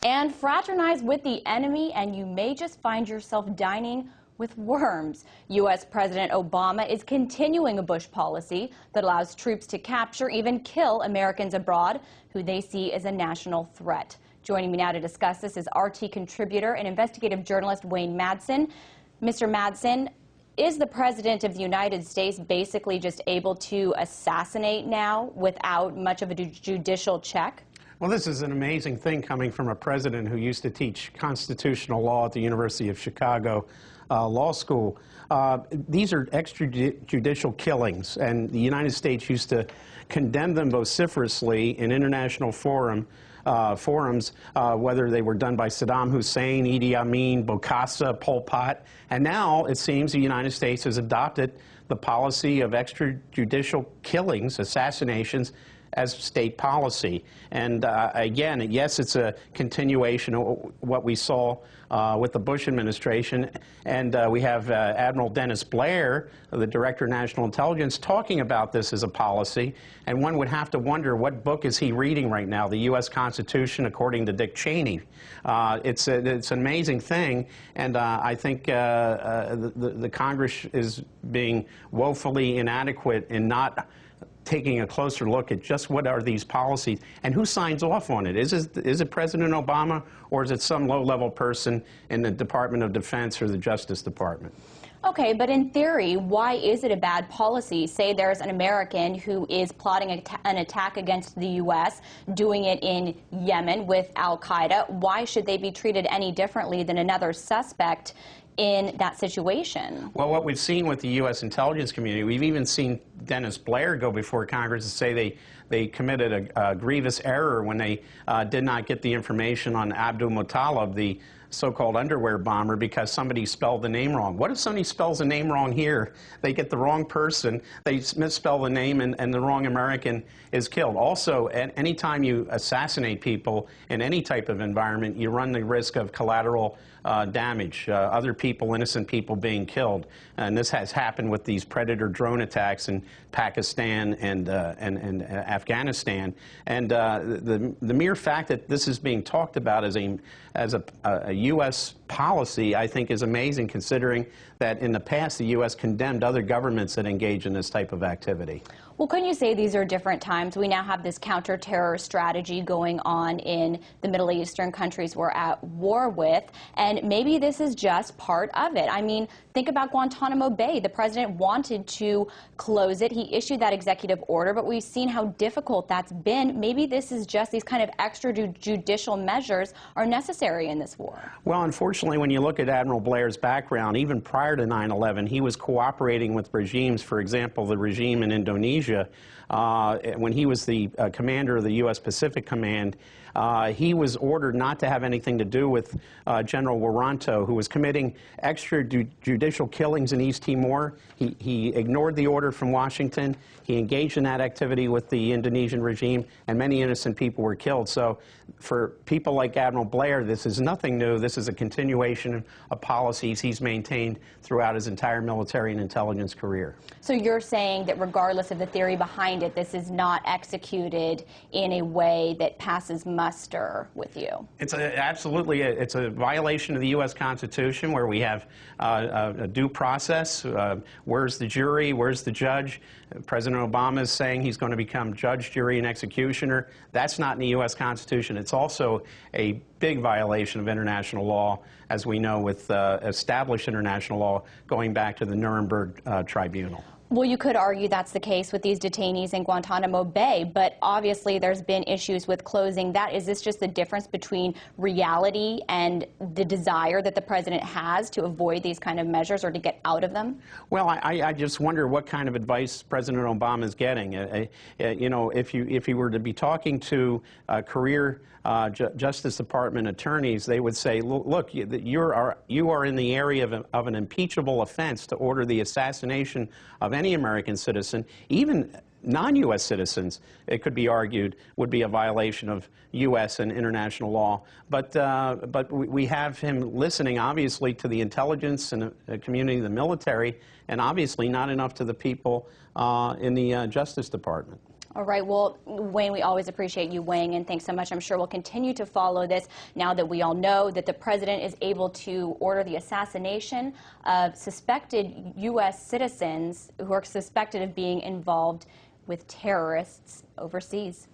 And fraternize with the enemy, and you may just find yourself dining with worms. U.S. President Obama is continuing a Bush policy that allows troops to capture, even kill Americans abroad who they see as a national threat. Joining me now to discuss this is RT contributor and investigative journalist Wayne Madsen. Mr. Madsen, is the President of the United States basically just able to assassinate now without much of a judicial check? Well, this is an amazing thing coming from a president who used to teach constitutional law at the University of Chicago Law School. These are extrajudicial killings, and the United States used to condemn them vociferously in international forums, whether they were done by Saddam Hussein, Idi Amin, Bokassa, Pol Pot. And now it seems the United States has adopted the policy of extrajudicial killings, assassinations, as state policy. And again, yes, it's a continuation of what we saw with the Bush administration. And we have Admiral Dennis Blair, the Director of National Intelligence, talking about this as a policy. And one would have to wonder, what book is he reading right now? The U.S. Constitution, according to Dick Cheney. It's an amazing thing. And I think the Congress is being woefully inadequate in not taking a closer look at just what are these policies and who signs off on it. Is it President Obama, or is it some low-level person in the Department of Defense or the Justice Department? Okay, but in theory, why is it a bad policy? Say there's an American who is plotting an attack against the U.S., doing it in Yemen with al-Qaeda. Why should they be treated any differently than another suspect in that situation? Well, what we've seen with the U.S. intelligence community, we've even seen Dennis Blair go before Congress and say they committed a grievous error when they did not get the information on Abdul Muttalib, the so-called underwear bomber, because somebody spelled the name wrong. What if somebody spells the name wrong here? They get the wrong person, they misspell the name, and the wrong American is killed. Also, anytime you assassinate people in any type of environment, you run the risk of collateral damage, other people, innocent people being killed. And this has happened with these Predator drone attacks in Pakistan and Afghanistan. And the mere fact that this is being talked about as a U.S. policy, I think, is amazing, considering that in the past the U.S. condemned other governments that engage in this type of activity. Well, couldn't you say these are different times? We now have this counter-terror strategy going on in the Middle Eastern countries we're at war with, and maybe this is just part of it. I mean, think about Guantanamo Bay. The president wanted to close it. He issued that executive order, but we've seen how difficult that's been. Maybe this is just these kind of extrajudicial measures are necessary in this war. Well, unfortunately, when you look at Admiral Blair's background, even prior to 9/11, he was cooperating with regimes, for example, the regime in Indonesia. When he was the commander of the U.S. Pacific Command, he was ordered not to have anything to do with General Wiranto, who was committing extrajudicial killings in East Timor. He ignored the order from Washington. He engaged in that activity with the Indonesian regime, and many innocent people were killed. So for people like Admiral Blair, this is nothing new. This is a continuation of policies he's maintained throughout his entire military and intelligence career. So you're saying that regardless of the theory behind it, this is not executed in a way that passes muster with you? It's absolutely it's a violation of the U.S. Constitution, where we have a due process. Where's the jury? Where's the judge? President Obama is saying he's going to become judge, jury, and executioner. That's not in the U.S. Constitution. It's also a big violation of international law, as we know, with established international law going back to the Nuremberg Tribunal. Well, you could argue that's the case with these detainees in Guantanamo Bay, but obviously there's been issues with closing that. Is this just the difference between reality and the desire that the president has to avoid these kind of measures or to get out of them? Well, I just wonder what kind of advice President Obama is getting. You know, if he were to be talking to career Justice Department attorneys, they would say, look, you are in the area of an impeachable offense to order the assassination of any American citizen, even non-U.S. citizens, it could be argued, would be a violation of U.S. and international law. But we have him listening, obviously, to the intelligence and the community, the military, and obviously not enough to the people in the Justice Department. All right. Well, Wayne, we always appreciate you weighing in. Thanks so much. I'm sure we'll continue to follow this now that we all know that the president is able to order the assassination of suspected U.S. citizens who are suspected of being involved with terrorists overseas.